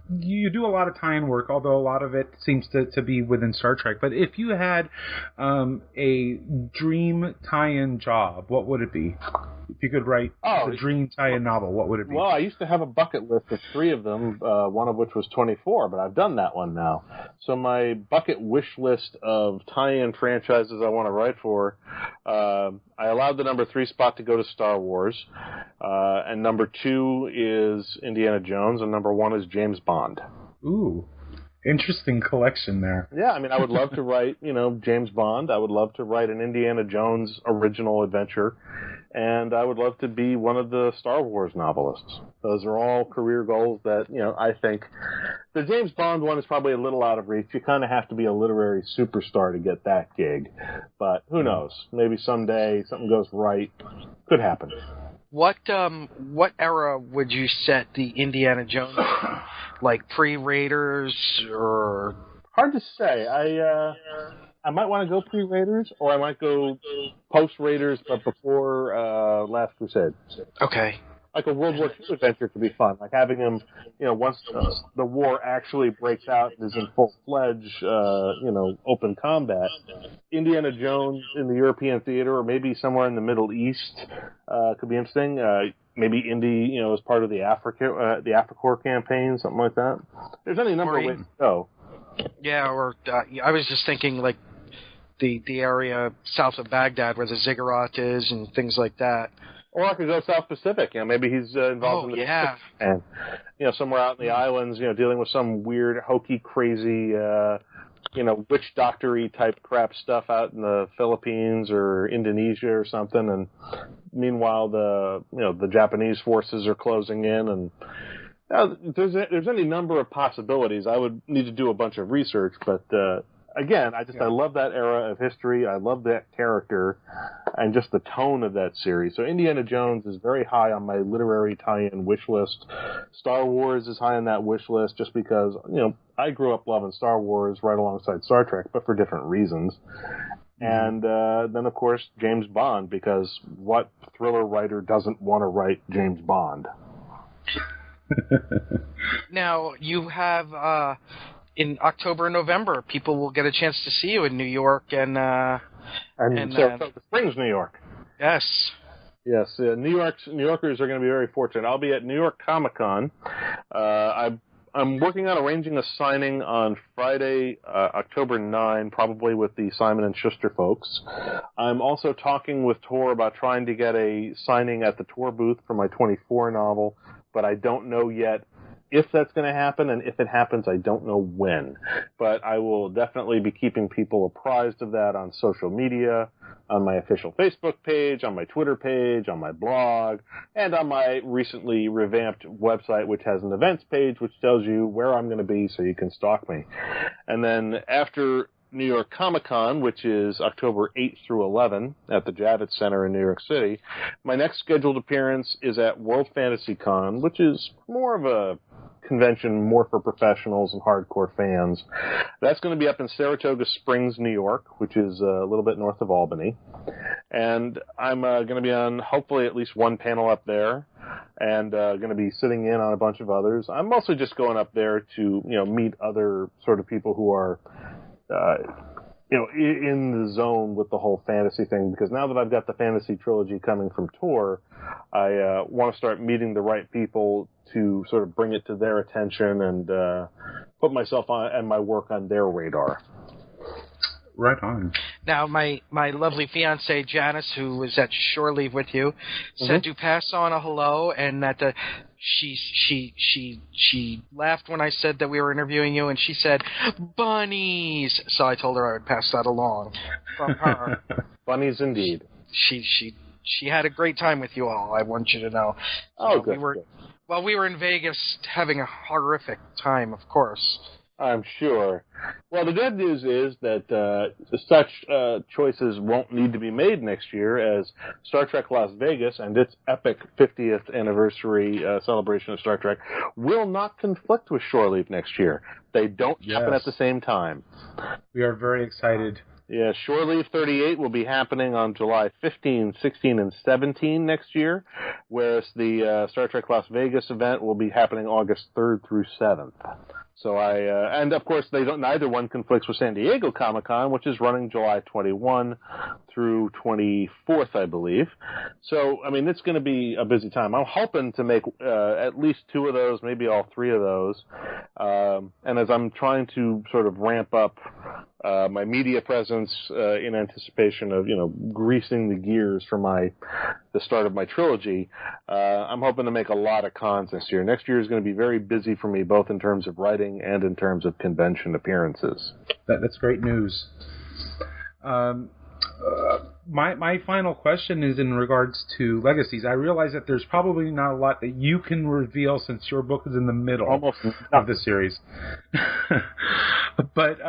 you do a lot of tie-in work, although a lot of it seems to be within Star Trek. But if you had a dream tie-in job, what would it be? If you could write a dream tie-in novel, what would it be? Well, I used to have a bucket list of 3 of them, one of which was 24, but I've done that one now. So my bucket wish list of tie-in franchises I want to write for, I allowed the number 3 spot to go to Star Wars, and number 2 is Indiana Jones, and number 1 is James Bond. Ooh. Interesting collection there. Yeah, I mean, I would love to write, James Bond. I would love to write an Indiana Jones original adventure. And I would love to be one of the Star Wars novelists. Those are all career goals that, I think the James Bond one is probably a little out of reach. You kind of have to be a literary superstar to get that gig. But who knows? Maybe someday something goes right. Could happen. What era would you set the Indiana Jones in? Like pre-Raiders or? Hard to say. I might want to go pre-Raiders, or I might go post-Raiders, but before Last Crusade. Okay. Like a World War II adventure could be fun. Like having him, once the war actually breaks out and is in full-fledged, open combat. Indiana Jones in the European theater, or maybe somewhere in the Middle East, could be interesting. Maybe Indy, as part of the AfriCorps campaign, something like that. There's any number of ways to go. Yeah, or I was just thinking like the area south of Baghdad where the ziggurat is and things like that. Or I could go South Pacific. Maybe he's involved in the Pacific, and somewhere out in the islands, dealing with some weird, hokey, crazy, witch doctor-y type crap stuff out in the Philippines or Indonesia or something. And meanwhile, the Japanese forces are closing in, and there's any number of possibilities. I would need to do a bunch of research, but again, I love that era of history. I love that character and just the tone of that series. So Indiana Jones is very high on my literary tie-in wish list. Star Wars is high on that wish list just because, I grew up loving Star Wars right alongside Star Trek, but for different reasons. And then, of course, James Bond, because what thriller writer doesn't want to write James Bond? Now, you have... in October and November, people will get a chance to see you in New York and Saratoga Springs, New York. Yes. Yes, New Yorkers are going to be very fortunate. I'll be at New York Comic Con. I'm working on arranging a signing on Friday, October 9, probably with the Simon & Schuster folks. I'm also talking with Tor about trying to get a signing at the Tor booth for my 24 novel, but I don't know yet if that's going to happen, and if it happens, I don't know when. But I will definitely be keeping people apprised of that on social media, on my official Facebook page, on my Twitter page, on my blog, and on my recently revamped website, which has an events page, which tells you where I'm going to be so you can stalk me. And then after New York Comic Con, which is October 8th through 11 at the Javits Center in New York City, my next scheduled appearance is at World Fantasy Con, which is more of a convention more for professionals and hardcore fans. That's going to be up in Saratoga Springs, New York, which is a little bit north of Albany. And I'm going to be on hopefully at least one panel up there, and going to be sitting in on a bunch of others. I'm mostly just going up there to meet other sort of people who are in the zone with the whole fantasy thing, because now that I've got the fantasy trilogy coming from Tor, I want to start meeting the right people to sort of bring it to their attention and put myself on and my work on their radar. Right on. Now, my lovely fiancée, Janice, who was at shore leave with you, said to pass on a hello, and that she laughed when I said that we were interviewing you, and she said, bunnies! So I told her I would pass that along from her. Bunnies indeed. She had a great time with you all, I want you to know. Oh, good. We were in Vegas having a horrific time, of course. I'm sure. Well, the good news is that such choices won't need to be made next year, as Star Trek Las Vegas and its epic 50th anniversary celebration of Star Trek will not conflict with Shore Leave next year. They don't happen at the same time. We are very excited Yeah, Shore Leave 38 will be happening on July 15, 16, and 17 next year, whereas the Star Trek Las Vegas event will be happening August 3rd through 7th. So and of course neither one conflicts with San Diego Comic-Con, which is running July 21 through 24th, I believe. So, I mean, it's going to be a busy time. I'm hoping to make at least 2 of those, maybe all 3 of those. And as I'm trying to sort of ramp up my media presence in anticipation of, greasing the gears for the start of my trilogy, I'm hoping to make a lot of cons this year. Next year is going to be very busy for me, both in terms of writing and in terms of convention appearances. That's great news. My final question is in regards to Legacies. I realize that there's probably not a lot that you can reveal since your book is in the middle of the series. But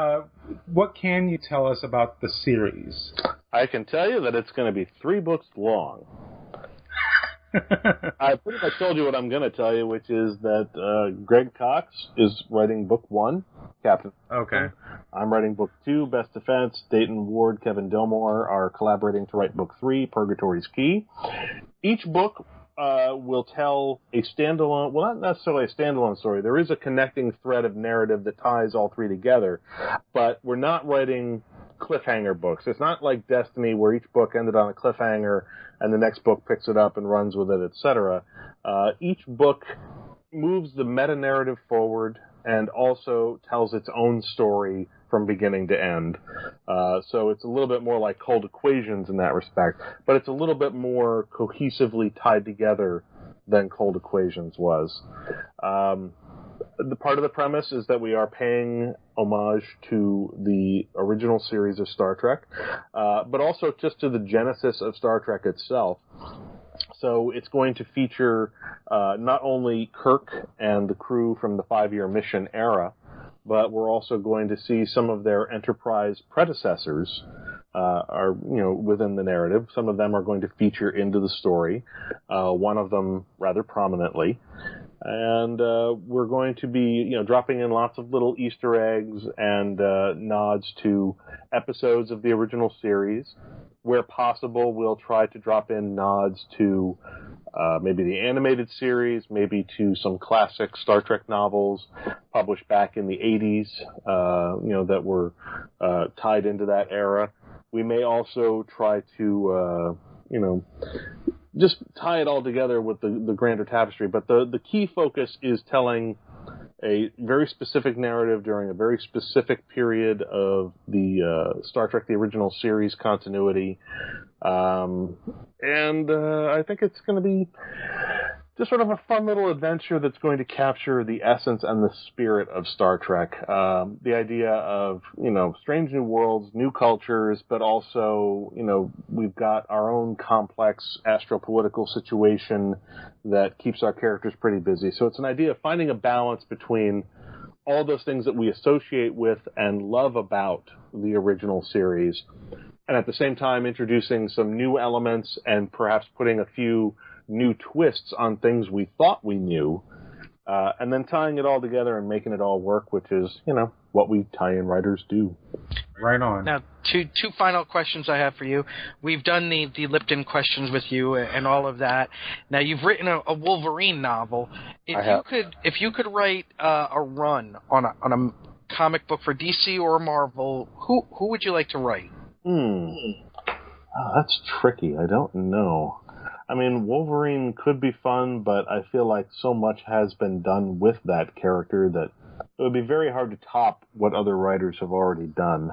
what can you tell us about the series? I can tell you that it's going to be 3 books long. I pretty much told you what I'm going to tell you, which is that Greg Cox is writing book 1, Captain. Okay. I'm writing book 2, Best Defense. Dayton Ward, Kevin Delmore are collaborating to write book 3, Purgatory's Key. Each book will tell a standalone, well, not necessarily a standalone story. There is a connecting thread of narrative that ties all 3 together, but we're not writing cliffhanger books. It's not like Destiny, where each book ended on a cliffhanger and the next book picks it up and runs with it, etc. Each book moves the meta-narrative forward and also tells its own story from beginning to end. So it's a little bit more like Cold Equations in that respect, but it's a little bit more cohesively tied together than Cold Equations was. The part of the premise is that we are paying homage to the original series of Star Trek, but also just to the genesis of Star Trek itself. So it's going to feature not only Kirk and the crew from the 5-year mission era, but we're also going to see some of their Enterprise predecessors are within the narrative. Some of them are going to feature into the story, one of them rather prominently. And we're going to be, dropping in lots of little Easter eggs and nods to episodes of the original series. Where possible, we'll try to drop in nods to maybe the animated series, maybe to some classic Star Trek novels published back in the 80s, that were tied into that era. We may also try to, just tie it all together with the grander tapestry. But the key focus is telling a very specific narrative during a very specific period of the Star Trek, the original series continuity. And I think it's going to be just sort of a fun little adventure that's going to capture the essence and the spirit of Star Trek. The idea of, strange new worlds, new cultures, but also, we've got our own complex astropolitical situation that keeps our characters pretty busy. So it's an idea of finding a balance between all those things that we associate with and love about the original series, and at the same time introducing some new elements and perhaps putting a few new twists on things we thought we knew, and then tying it all together and making it all work, which is, what we tie-in writers do. Right on. Now, two final questions I have for you. We've done the Lipton questions with you and all of that. Now, you've written a Wolverine novel. If you could write a run on a comic book for DC or Marvel, who would you like to write? Oh, that's tricky. I don't know. I mean, Wolverine could be fun, but I feel like so much has been done with that character that it would be very hard to top what other writers have already done.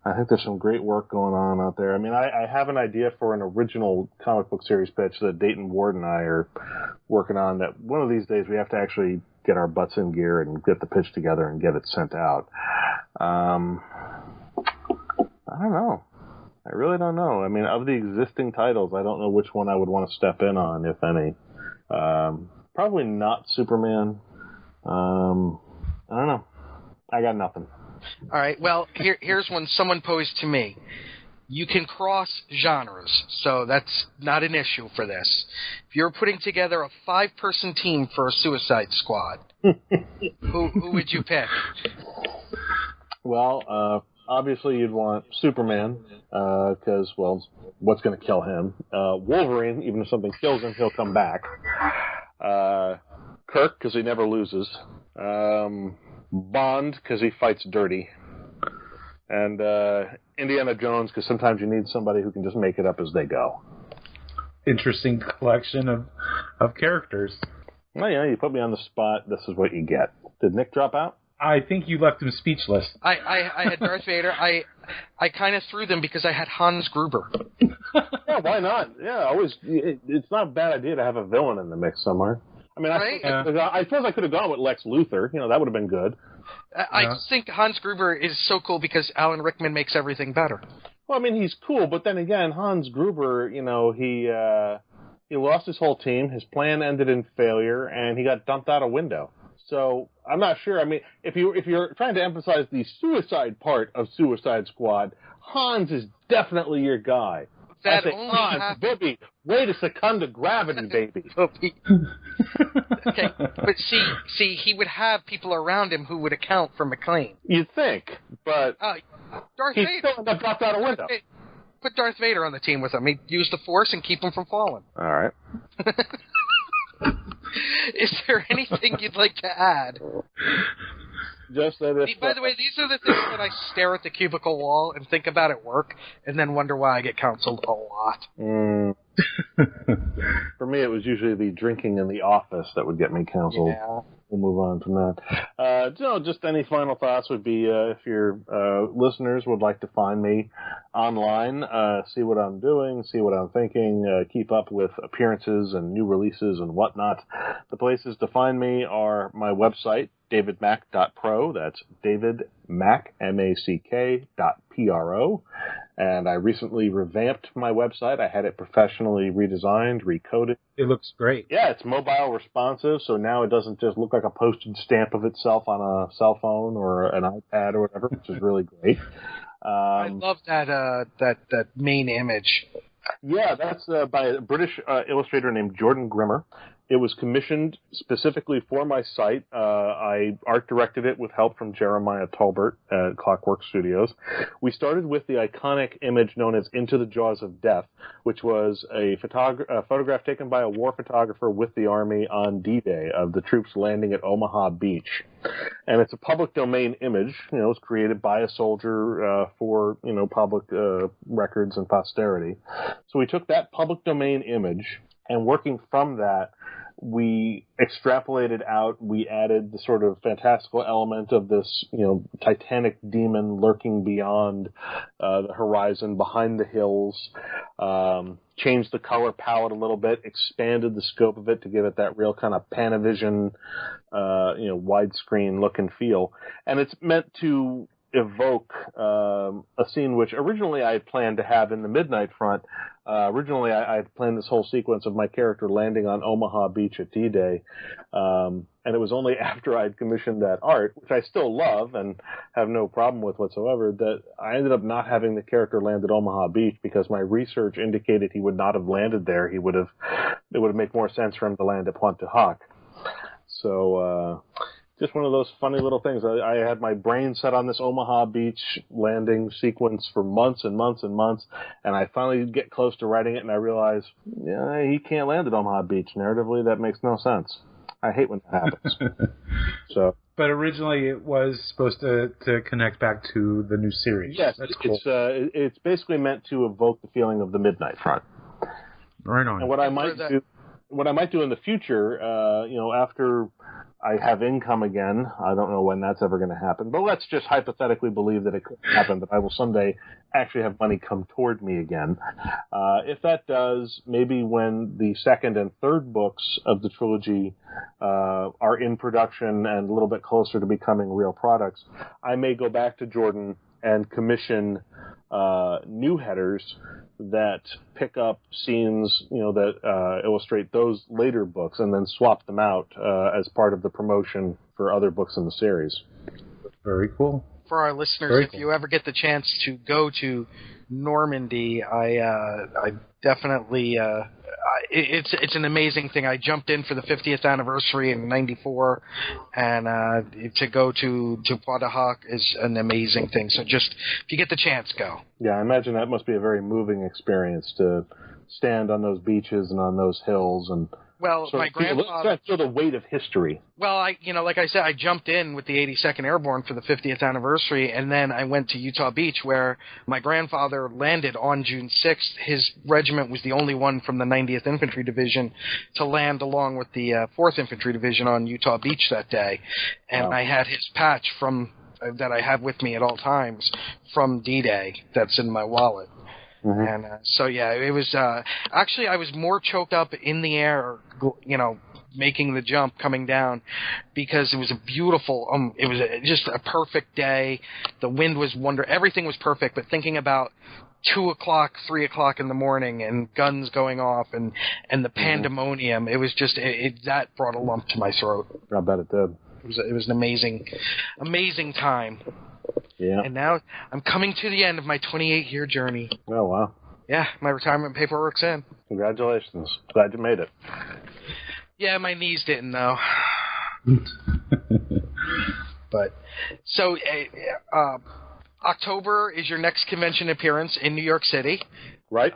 I think there's some great work going on out there. I mean, I have an idea for an original comic book series pitch that Dayton Ward and I are working on, that one of these days we have to actually get our butts in gear and get the pitch together and get it sent out. I don't know. I really don't know. I mean, of the existing titles, I don't know which one I would want to step in on, if any. Probably not Superman. I don't know. I got nothing. All right. Well, here's one someone posed to me. You can cross genres, so that's not an issue for this. If you're putting together a 5-person team for a Suicide Squad, who would you pick? Well, Obviously, you'd want Superman, because, well, what's going to kill him? Wolverine, even if something kills him, he'll come back. Kirk, because he never loses. Bond, because he fights dirty. And Indiana Jones, because sometimes you need somebody who can just make it up as they go. Interesting collection of characters. Well, yeah, you put me on the spot. This is what you get. Did Nick drop out? I think you left him speechless. I had Darth Vader. I kind of threw them because I had Hans Gruber. Yeah, why not? Yeah, always. It's not a bad idea to have a villain in the mix somewhere. I mean, Right? I suppose I could have gone with Lex Luthor. That would have been good. I just think Hans Gruber is so cool because Alan Rickman makes everything better. Well, I mean, he's cool, but then again, Hans Gruber, he lost his whole team. His plan ended in failure, and he got dumped out a window. So I'm not sure. I mean, if you're trying to emphasize the suicide part of Suicide Squad, Hans is definitely your guy. That I say, only Hans, Bibby, way to succumb to gravity, baby. Okay, but see, he would have people around him who would account for McClane. You'd think, but Darth he Vader still got dropped out a window. Put Darth Vader on the team with him. He'd use the Force and keep him from falling. All right. Is there anything you'd like to add? Just that By the way, these are the things that I stare at the cubicle wall and think about at work, and then wonder why I get counseled a lot. For me, it was usually the drinking in the office that would get me counseled. Yeah. We'll move on from that. Just any final thoughts would be if your listeners would like to find me online, see what I'm doing, see what I'm thinking, keep up with appearances and new releases and whatnot. The places to find me are my website, davidmack.pro. That's davidmack, M-A-C-K, .pro. And I recently revamped my website. I had it professionally redesigned, recoded. It looks great. Yeah, it's mobile responsive, so now it doesn't just look like a postage stamp of itself on a cell phone or an iPad or whatever, which is really great. I love that main image. Yeah, that's by a British illustrator named Jordan Grimmer. It was commissioned specifically for my site. I art directed it with help from Jeremiah Tolbert at Clockwork Studios. We started with the iconic image known as Into the Jaws of Death, which was a photograph taken by a war photographer with the Army on D-Day of the troops landing at Omaha Beach. And it's a public domain image. It was created by a soldier for, public records and posterity. So we took that public domain image, and working from that, we extrapolated out, we added the sort of fantastical element of this, titanic demon lurking beyond the horizon, behind the hills, changed the color palette a little bit, expanded the scope of it to give it that real kind of Panavision, widescreen look and feel. And it's meant to evoke a scene which originally I had planned to have in the Midnight Front. Originally, I had planned this whole sequence of my character landing on Omaha Beach at D-Day, and it was only after I'd commissioned that art, which I still love and have no problem with whatsoever, that I ended up not having the character land at Omaha Beach because my research indicated he would not have landed there. It would have made more sense for him to land at Pointe du Hoc. So, just one of those funny little things. I had my brain set on this Omaha Beach landing sequence for months and months and months, and I finally get close to writing it, and I realize, he can't land at Omaha Beach. Narratively, that makes no sense. I hate when that happens. But originally, it was supposed to connect back to the new series. Yes, that's cool. It's basically meant to evoke the feeling of the Midnight Front. Right on. And what I might do in the future, after I have income again, I don't know when that's ever going to happen, but let's just hypothetically believe that it could happen, that I will someday actually have money come toward me again. If that does, maybe when the second and third books of the trilogy are in production and a little bit closer to becoming real products, I may go back to Jordan and commission new headers that pick up scenes, that illustrate those later books and then swap them out as part of the promotion for other books in the series. Very cool. For our listeners, if you ever get the chance to go to Normandy, I definitely, it's an amazing thing. I jumped in for the 50th anniversary in '94, and to go to Quadahawk is an amazing thing. So just if you get the chance, go. Yeah, I imagine that must be a very moving experience to stand on those beaches and on those hills and. Well, my grandfather. Feel the weight of history. Well, like I said, I jumped in with the 82nd Airborne for the 50th anniversary, and then I went to Utah Beach, where my grandfather landed on June 6th. His regiment was the only one from the 90th Infantry Division to land along with the 4th Infantry Division on Utah Beach that day, and I had his patch that I have with me at all times from D-Day that's in my wallet. Mm-hmm. And so, yeah, it was actually I was more choked up in the air, making the jump coming down, because it was a beautiful, it was just a perfect day. The wind was everything was perfect, but thinking about 2 o'clock, 3 o'clock in the morning and guns going off and the pandemonium, it was just, that brought a lump to my throat. I bet it did. It was an amazing time. Yeah. And now I'm coming to the end of my 28-year journey. Oh, wow. Yeah, my retirement paperwork's in. Congratulations. Glad you made it. Yeah, my knees didn't, though. But, so, October is your next convention appearance in New York City. Right.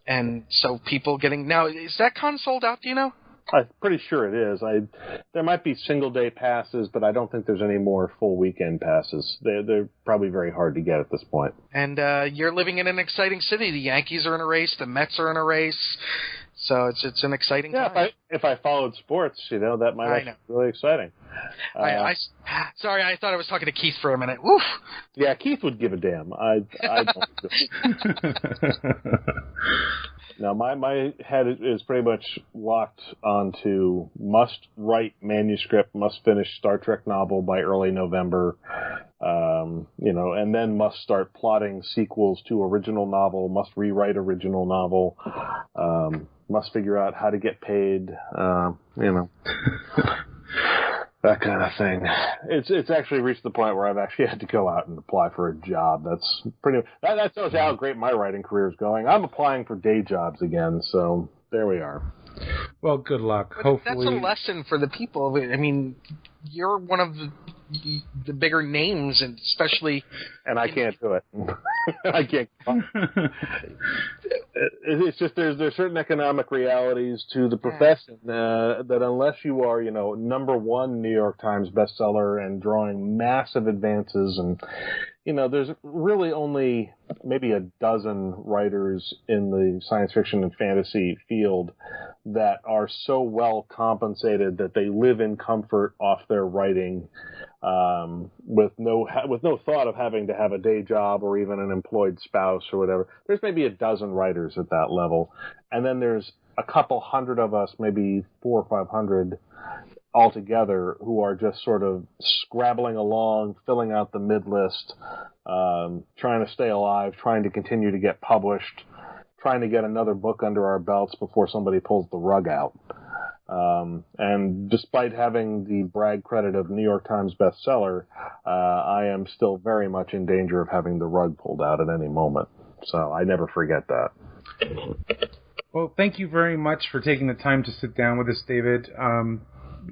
And so people now, is that con sold out, do you know? I'm pretty sure it is. There might be single-day passes, but I don't think there's any more full weekend passes. They're probably very hard to get at this point. And you're living in an exciting city. The Yankees are in a race. The Mets are in a race. So it's an exciting time. Yeah, if I followed sports, that might be really exciting. Sorry, I thought I was talking to Keith for a minute. Woof. Yeah, Keith would give a damn. I don't. Now, my head is pretty much locked onto must-write manuscript, must-finish Star Trek novel by early November, and then must start plotting sequels to original novel, must rewrite original novel, must figure out how to get paid, that kind of thing. It's actually reached the point where I've actually had to go out and apply for a job. That's that tells you how great my writing career is going. I'm applying for day jobs again, so there we are. Well, good luck. But hopefully, that's a lesson for the people. I mean, you're one of the bigger names, and especially. And I can't do it. I can't. It's just there's certain economic realities to the profession that unless you are number one New York Times bestseller and drawing massive advances, and there's really only maybe a dozen writers in the science fiction and fantasy field that are so well compensated that they live in comfort off their writing, with no thought of having to have a day job or even an employed spouse or whatever. There's maybe a dozen writers at that level, and then there's a couple hundred of us, maybe 400 or 500 altogether, who are just sort of scrabbling along, filling out the mid-list, trying to stay alive, trying to continue to get published, trying to get another book under our belts before somebody pulls the rug out. And despite having the brag credit of New York Times bestseller, I am still very much in danger of having the rug pulled out at any moment. So I never forget that. Well, thank you very much for taking the time to sit down with us, David.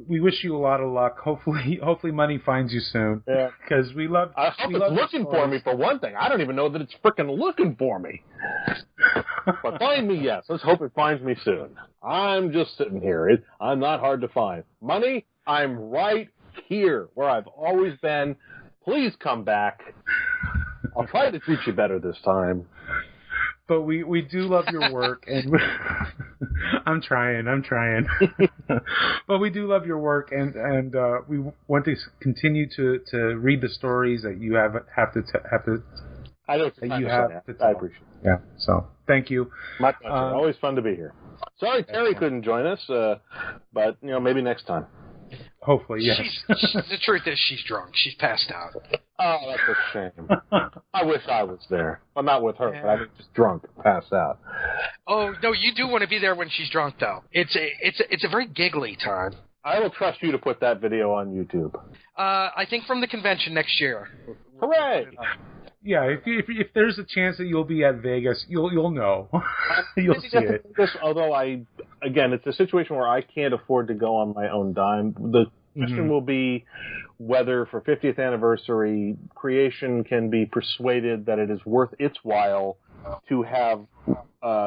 We wish you a lot of luck. Hopefully money finds you soon. Yeah. Because we love. I hope it's looking for me, for one thing. I don't even know that it's frickin' looking for me. But find me, yes. Let's hope it finds me soon. I'm just sitting here. I'm not hard to find. Money, I'm right here where I've always been. Please come back. I'll try to treat you better this time. But we do love your work, and I'm trying. But we do love your work, and we want to continue to read the stories that you have to tell. I appreciate it. Yeah. So thank you. My pleasure. Always fun to be here. Sorry Terry couldn't join us, but maybe next time. Hopefully, yes. The truth is, she's drunk. She's passed out. Oh, that's a shame. I wish I was there. Well, not with her, but I was just drunk, passed out. Oh no, you do want to be there when she's drunk, though. It's a very giggly time. I will trust you to put that video on YouTube. I think from the convention next year. Hooray! Yeah, if there's a chance that you'll be at Vegas, you'll know. You'll see it. Although again, it's a situation where I can't afford to go on my own dime. The question will be whether for 50th anniversary, Creation can be persuaded that it is worth its while to have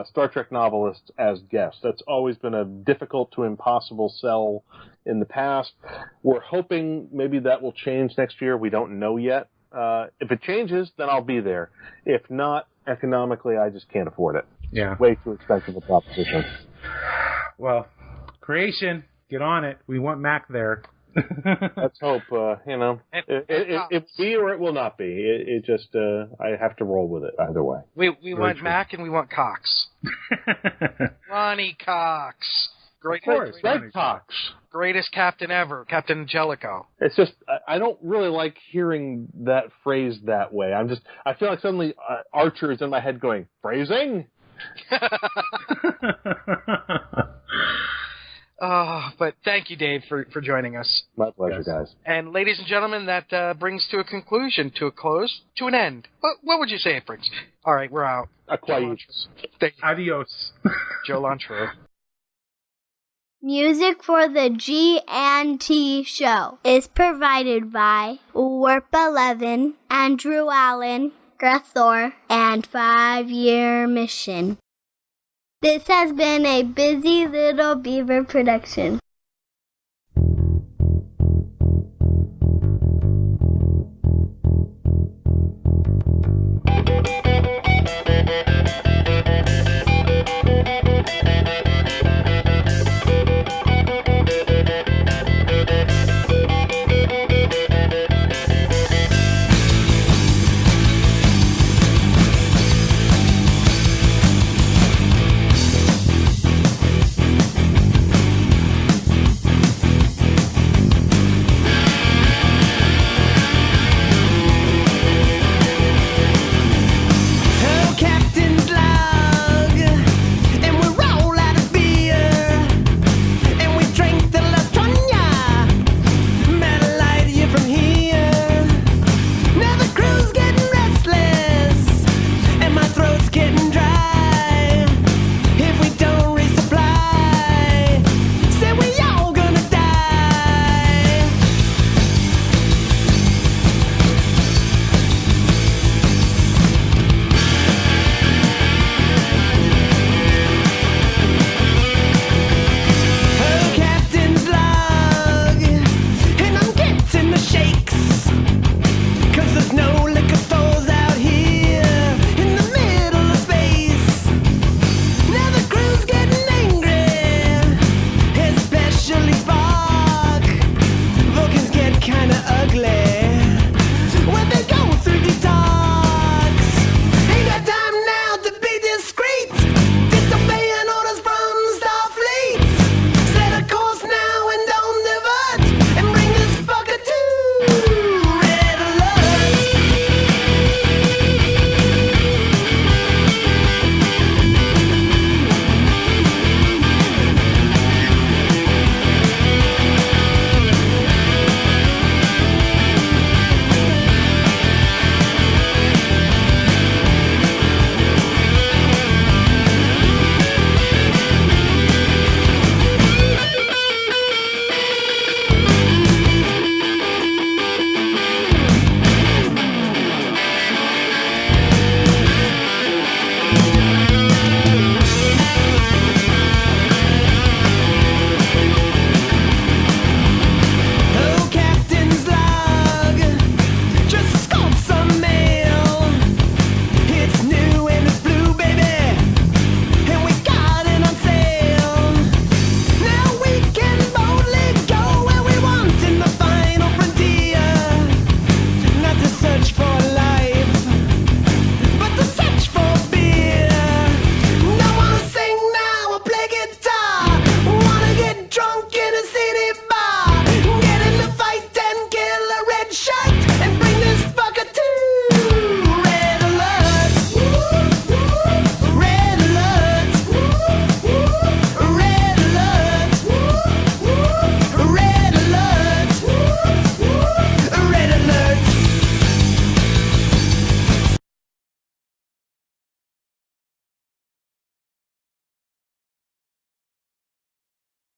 Star Trek novelists as guests. That's always been a difficult to impossible sell in the past. We're hoping maybe that will change next year. We don't know yet. If it changes, then I'll be there. If not, economically, I just can't afford it. Yeah. Way too expensive a proposition. Well, Creation, get on it. We want Mack there. Let's hope, it will be or it will not be. It just, I have to roll with it either way. We want Mack and we want Cox. Ronnie Cox. Of course, Red Cox. Greatest captain ever, Captain Angelico. It's just, I don't really like hearing that phrased that way. I feel like suddenly Archer is in my head going, phrasing? But thank you, Dave, for joining us. My pleasure, guys. And ladies and gentlemen, that brings to a conclusion, to a close, to an end. What would you say it brings? All right, we're out. Adios. Joe Lontreux. Music for the G&T show is provided by Warp 11, Andrew Allen, Grethor, and 5 Year Mission. This has been a Busy Little Beaver production.